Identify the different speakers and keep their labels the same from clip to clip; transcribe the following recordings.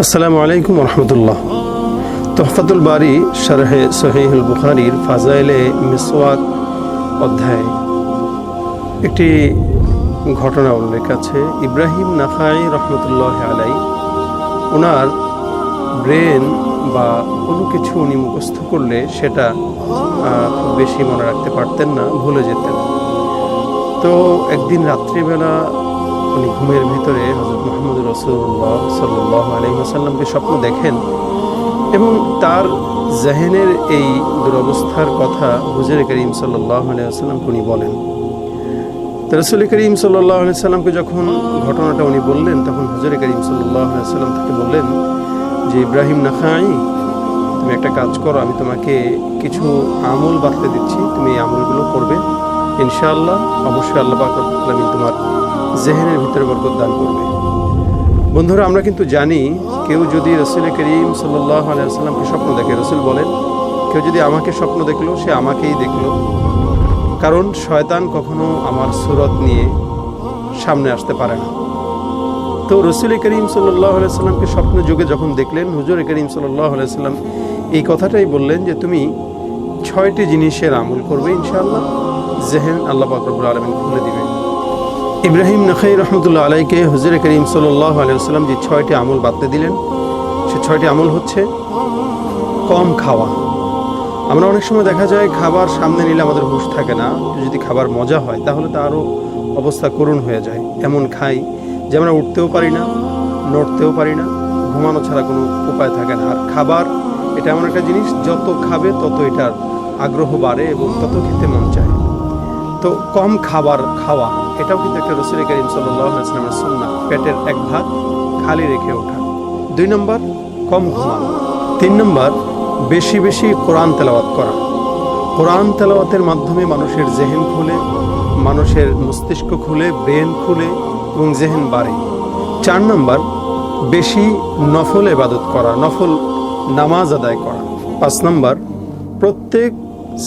Speaker 1: আসসালামু আলাইকুম রহমতুল্লাহ। তোহফাতুল বারি শারহে সহিহুল বুখারীর ফাজাইলে মিসওয়াক অধ্যায় একটি ঘটনা উল্লেখ আছে। ইব্রাহিম নাখাই রহমতুল্লাহ আলাই ওনার ব্রেন বা কোনো কিছু উনি মুখস্থ করলে সেটা খুব বেশি মনে রাখতে পারতেন না, ভুলে যেতেন। তো একদিন রাত্রিবেলা উনি ঘুমের ভিতরে হযরত মুহাম্মদ রাসূলুল্লাহ সাল্লাল্লাহু আলাইহি ওয়াসাল্লামকে স্বপ্ন দেখেন এবং তার জেহেনের এই দুরবস্থার কথা হুজুর করিম সাল্লাল্লাহু আলাইহি ওয়াসাল্লামকে উনি বলেন। রাসূল করিম সাল্লাল্লাহু আলাইহি ওয়াসাল্লামকে যখন ঘটনাটা উনি বললেন, তখন হুজুর করিম সাল্লাল্লাহু আলাইহি ওয়াসাল্লাম তাকে বললেন যে ইব্রাহিম নাখাই, তুমি একটা কাজ করো, আমি তোমাকে কিছু আমল বাতলে দিচ্ছি, তুমি এই আমলগুলো করবে, ইনশাআল্লাহ অবশ্যই আল্লাহ পাক রব্বুল আলামিন তোমার জেহেনের ভিতরে বরকত দান করবে। বন্ধুরা, আমরা কিন্তু জানি কেউ যদি রাসূল করিম সাল্লাল্লাহু আলাইহি ওয়াসাল্লামকে স্বপ্ন দেখে, রাসূল বলেন কেউ যদি আমাকে স্বপ্ন দেখলো সে আমাকেই দেখলো, কারণ শয়তান কখনো আমার সুরত নিয়ে সামনে আসতে পারে না। তো রাসূল করিম সাল্লাল্লাহু আলাইহি ওয়াসাল্লামকে স্বপ্ন যুগে যখন দেখলেন, হুজুর করিম সাল্লাল্লাহু আলাইহি ওয়াসাল্লাম এই কথাটাই বললেন যে তুমি 6টি জিনিসের আমল করবে, ইনশাআল্লাহ জেহেন আল্লাহ পাক রব্বুল আলামিন খুলে দিবে। ইব্রাহিম নাখাই রহমতুল্লাহ আলাইকে হুজুর করিম সাল্লাল্লাহু আলাইহি ওয়াসাল্লাম যে 6টি আমল বাতলে দিলেন, সে 6টি আমল হচ্ছে কম খাওয়া। আমরা অনেক সময় দেখা যায় খাবার সামনে নিলে আমাদের হুঁশ থাকে না, যদি খাবার মজা হয় তাহলে তো আরও অবস্থা করুণ হয়ে যায়। এমন খাই যে আমরা উঠতেও পারি না, নড়তেও পারি না, ঘুমানো ছাড়া কোনো উপায় থাকে না। আর খাবার এটা এমন একটা জিনিস, যত খাবে তত এটার আগ্রহ বাড়ে এবং তত খেতে মন চায়। তো কম খাবার খাওয়া এটাও কিন্তু একটা রাসূল করিম সাল্লাল্লাহু আলাইহি ওয়াসাল্লামের সুন্নাহ, পেটের এক ভাগ খালি রেখে ওঠা। 2 নম্বর কম ঘুমানো। 3 নম্বর বেশি বেশি কোরআন তেলাওয়াত করা। কোরআন তেলাওয়াতের মাধ্যমে মানুষের জেহেন খুলে, মানুষের মস্তিষ্ক খুলে, ব্রেন খুলে এবং জেহেন বাড়ে। 4 নম্বর বেশি নফল ইবাদত করা, নফল নামাজ আদায় করা। 5 নম্বর প্রত্যেক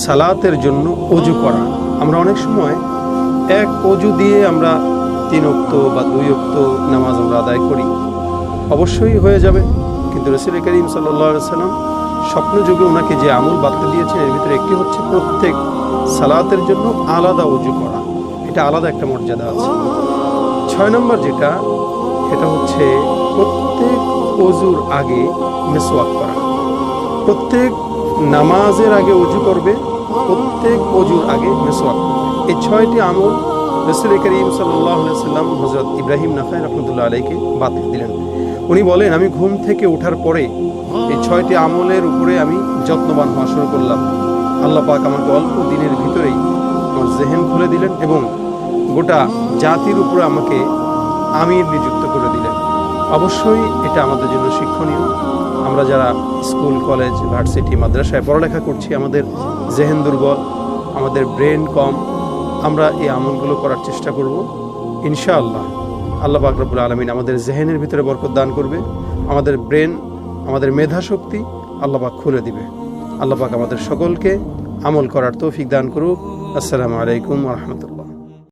Speaker 1: সালাতের জন্য ওযু করা। আমরা অনেক সময় এক ওযু দিয়ে আমরা 3 ওয়াক্ত বা 2 ওয়াক্ত নামাজ আমরা আদায় করি, অবশ্যই হয়ে যাবে, কিন্তু রাসূল করিম সাল্লাল্লাহু আলাইহি ওয়াসাল্লাম স্বপ্ন যুগে ওনাকে যে আমল বাতলে দিয়েছেন এর ভিতরে একটি হচ্ছে প্রত্যেক সালাতের জন্য আলাদা ওযু করা। এটা আলাদা একটা মর্যাদা আছে। 6 নম্বর যেটা, সেটা হচ্ছে প্রত্যেক ওযুর আগে মিসওয়াক করা। প্রত্যেক নামাজের আগে ওযু করবে, প্রত্যেক ওযুর আগে মিসওয়াক করবে। এই 6টি আমল রাসূল করিম সাল্লাল্লাহু আলাইহি ওয়াসাল্লাম হযরত ইব্রাহিম নাখাই রাহমাতুল্লাহ আলাইকে বাতলে দিলেন। উনি বলেন, আমি ঘুম থেকে ওঠার পরে এই 6টি আমলের উপরে আমি যত্নবান হওয়া শুরু করলাম। আল্লাহ পাক আমাকে অল্প দিনের ভিতরেই আমার জেহেন খুলে দিলেন এবং গোটা জাতির উপরে আমাকে আমির নিযুক্ত করে দিলেন। অবশ্যই এটা আমাদের জন্য শিক্ষণীয়। আমরা যারা স্কুল, কলেজ, ভার্সিটি, মাদ্রাসায় পড়ালেখা করছি, আমাদের জেহেন দুর্বল, আমাদের ব্রেন কম, আমরা এই আমলগুলো করার চেষ্টা করব। ইনশাআল্লাহ আল্লাহ পাক রব্বুল আলামিন আমাদের জেহেনের ভিতরে বরকত দান করবে, আমাদের ব্রেন, আমাদের মেধা শক্তি আল্লাহ পাক খুলে দিবে। আল্লাহ পাক আমাদের সকলকে আমল করার তৌফিক দান করুক। আসসালামু আলাইকুম ওয়া রাহমাতুল্লাহ।